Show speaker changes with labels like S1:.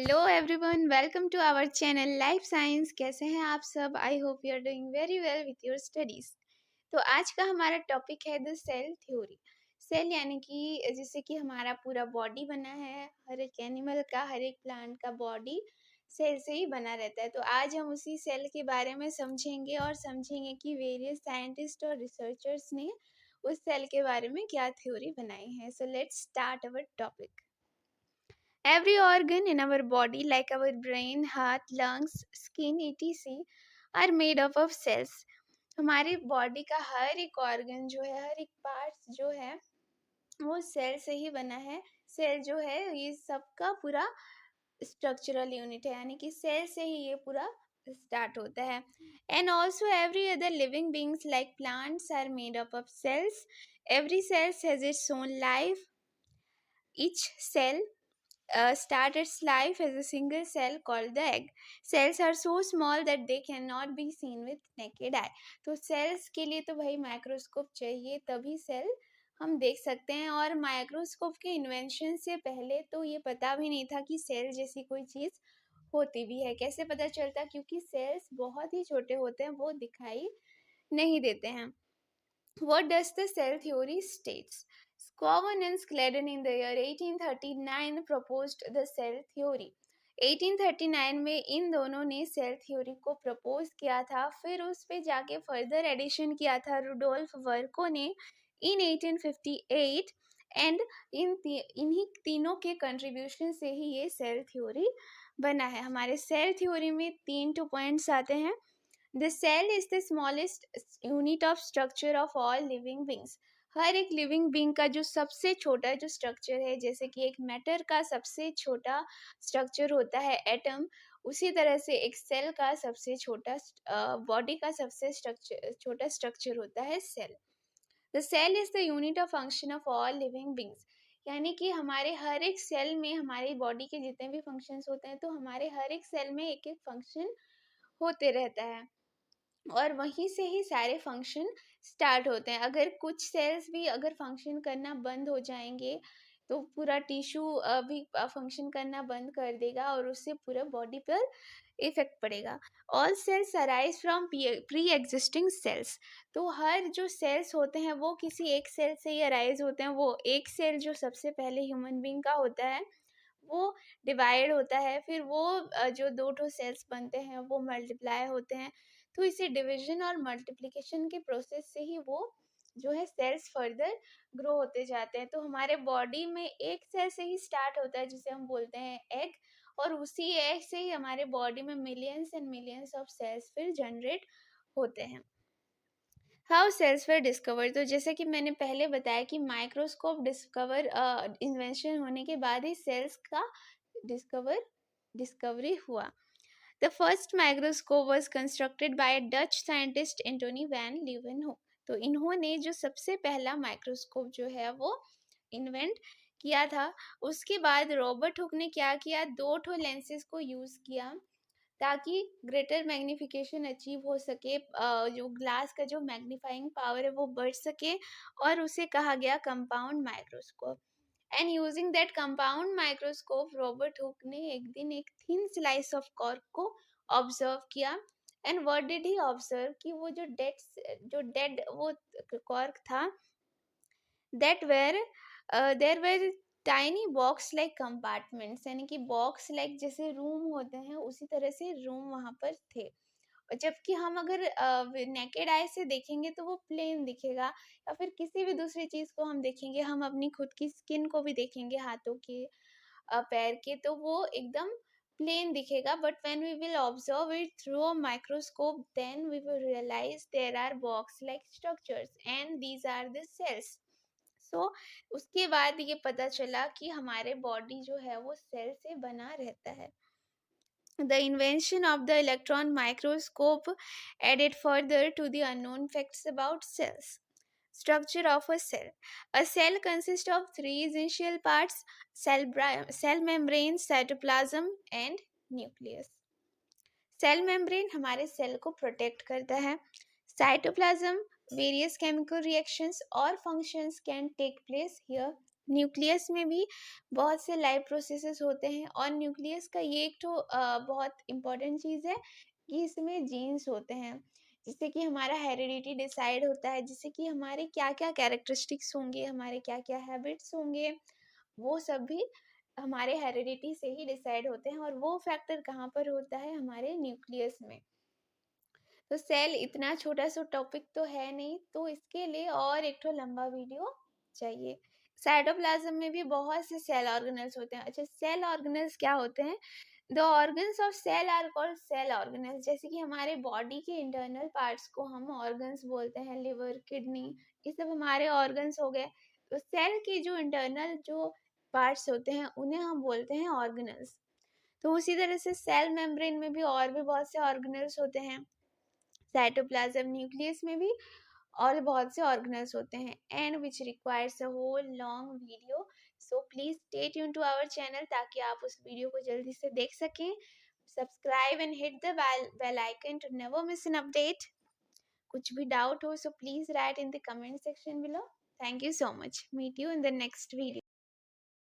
S1: Hello everyone, welcome to our channel life science. कैसे हैं आप सब? I hope you are doing very well with your studies. तो आज का हमारा टॉपिक है द सेल थ्योरी। सेल यानी कि जैसे कि हमारा पूरा बॉडी बना है, हर एक एनिमल का, हर एक प्लांट का बॉडी सेल से ही बना रहता है। तो आज हम उसी सेल के बारे में समझेंगे और समझेंगे कि वेरियस साइंटिस्ट और रिसर्चर्स ने उस सेल के बारे में क्या थ्योरी बनाई है। So let's start our topic. Every organ in our body, like our brain, heart, lungs, skin, etc., are made up of cells. हमारी बॉडी का हर एक ऑर्गन जो है, हर एक पार्ट जो है, वो सेल से ही बना है। सेल जो है ये सबका पूरा स्ट्रक्चरल यूनिट है, यानी कि सेल से ही ये पूरा स्टार्ट होता है। And also every other living beings like plants are made up of cells. Every cells has its own life. Each cell start its life as a single cell called the egg. Cells are so small that they cannot be seen with naked eye. तो sales के लिए तो भाई microscope चाहिए, तभी cell हम देख सकते हैं। और माइक्रोस्कोप के इन्वेंशन से पहले तो ये पता भी नहीं था कि सेल जैसी कोई चीज़ होती भी है। कैसे पता चलता? क्योंकि सेल्स बहुत ही छोटे होते हैं, वो दिखाई नहीं देते हैं। What does the cell theory states? Scovin and Sladen in the year 1839 proposed the cell theory. 1839 में इन दोनों ने सेल थ्योरी को प्रपोज किया था। फिर उस पे जाके फर्दर एडिशन किया था रुडोल्फ वर्को ने इन 1858। एंड इन्हीं तीनों के कंट्रीब्यूशन से ही ये सेल थ्योरी बना है। हमारे सेल थ्योरी में 3 पॉइंट्स आते हैं। The cell is the smallest unit of structure of all living beings. हर एक लिविंग बींग का जो सबसे छोटा जो स्ट्रक्चर है, जैसे कि एक मैटर का सबसे छोटा स्ट्रक्चर होता है एटम, उसी तरह से एक सेल का सबसे छोटा बॉडी का सबसे छोटा स्ट्रक्चर होता है cell. The cell is the unit of function of all living beings. यानी कि हमारे हर एक सेल में, हमारी बॉडी के जितने भी फंक्शंस होते हैं, तो हमारे हर एक सेल में एक एक फंक्शन होते रहता है और वहीं से ही सारे फंक्शन स्टार्ट होते हैं। अगर कुछ सेल्स भी अगर फंक्शन करना बंद हो जाएंगे तो पूरा टिश्यू भी फंक्शन करना बंद कर देगा और उससे पूरा बॉडी पर इफेक्ट पड़ेगा. All cells arise from pre existing cells. तो हर जो सेल्स होते हैं वो किसी एक सेल से ही अराइज होते हैं. वो एक सेल जो सबसे पहले ह्यूमन बींग का होता है वो डिवाइड होता है, फिर वो जो 2 सेल्स बनते हैं वो मल्टीप्लाई होते हैं. तो इसे डिवीजन और मल्टीप्लिकेशन के प्रोसेस से ही वो जो है सेल्स फर्दर ग्रो होते जाते हैं. तो हमारे बॉडी में एक सेल से ही स्टार्ट होता है जिसे हम बोलते हैं एग, और उसी एग से ही हमारे बॉडी में millions and millions of cells फिर जनरेट होते हैं. How cells were discover. तो जैसे कि मैंने पहले बताया कि माइक्रोस्कोप इन्वेंशन होने के बाद ही सेल्स का डिस्कवरी हुआ. The first microscope was constructed by Dutch scientist Antonie van लीeuwenhoek. तो इन्होंने जो सबसे पहला माइक्रोस्कोप जो है वो इन्वेंट किया था. उसके बाद रॉबर्ट हुक ने क्या किया, 2 लेंसेज को यूज किया ताकि ग्रेटर मैग्निफिकेशन अचीव हो सके. जो ग्लास का जो मैग्नीफाइंग पावर है वो बढ़ सके, और उसे कहा गया compound microscope. And using that compound microscope Robert Hooke ने एक दिन एक थिन स्लाइस ऑफ कॉर्क को ऑब्जर्व किया. And what did he observe कि वो जो डेड वो कॉर्क था, that were there were tiny box like compartments. यानी कि बॉक्स लाइक जैसे रूम होते हैं उसी तरह से रूम वहां पर थे. और जबकि हम अगर नेकेड आई से देखेंगे तो वो प्लेन दिखेगा, या फिर किसी भी दूसरी चीज को हम देखेंगे, हम अपनी खुद की स्किन को भी देखेंगे, हाथों के पैर के, तो वो एकदम प्लेन दिखेगा. But when we will observe it through a microscope then we will realize there are box like structures and these are the cells. So उसके बाद ये पता चला कि हमारे बॉडी जो है वो सेल से बना रहता है. The invention of the electron microscope added further to the unknown facts about cells. Structure of a cell. A cell consists of 3 essential parts: cell membrane, cytoplasm and nucleus. Cell membrane हमारे cell को protect करता है. Cytoplasm, various chemical reactions और functions can take place here nucleus में भी बहुत से live processes होते हैं, और न्यूक्लियस का ये एक तो बहुत इम्पोर्टेंट चीज़ है कि इसमें जीन्स होते हैं, जिससे कि हमारा हेरिडिटी डिसाइड होता है, जिससे कि हमारे क्या क्या कैरेक्टरिस्टिक्स होंगे, हमारे क्या क्या हैबिट्स होंगे, वो सब भी हमारे हेरिडिटी से ही डिसाइड होते हैं। और वो फैक्टर कहाँ पर होता है? हमारे न्यूक्लियस में। तो सेल इतना छोटा सा टॉपिक तो है नहीं, तो इसके लिए और एक तो लंबा वीडियो चाहिए। साइटोप्लाज्म में भी बहुत से सेल ऑर्गेनल्स होते हैं। अच्छा, सेल ऑर्गेनल्स क्या होते हैं? The organs of cell are called cell organelles. जैसे कि हमारे बॉडी के इंटरनल पार्ट्स को हम ऑर्गन्स बोलते हैं, लिवर, किडनी, ये सब हमारे ऑर्गन्स हो गए। तो सेल के जो इंटरनल जो पार्ट्स होते हैं उन्हें हम बोलते हैं ऑर्गेनल्स। तो उसी तरह से सेल मेम्ब्रेन में भी और भी बहुत से ऑर्गेनल्स होते हैं। साइटोप्लाज्म न्यूक्लियस में भी और बहुत से ऑर्गेनल्स होते हैं, and which requires a whole long video. So please stay tune to our channel, ताकि आप उस वीडियो को जल्दी से देख सकें। Subscribe and hit the bell icon to never miss an update. कुछ भी डाउट हो, so please write in the comment section below. Thank you so much. Meet you in the next video.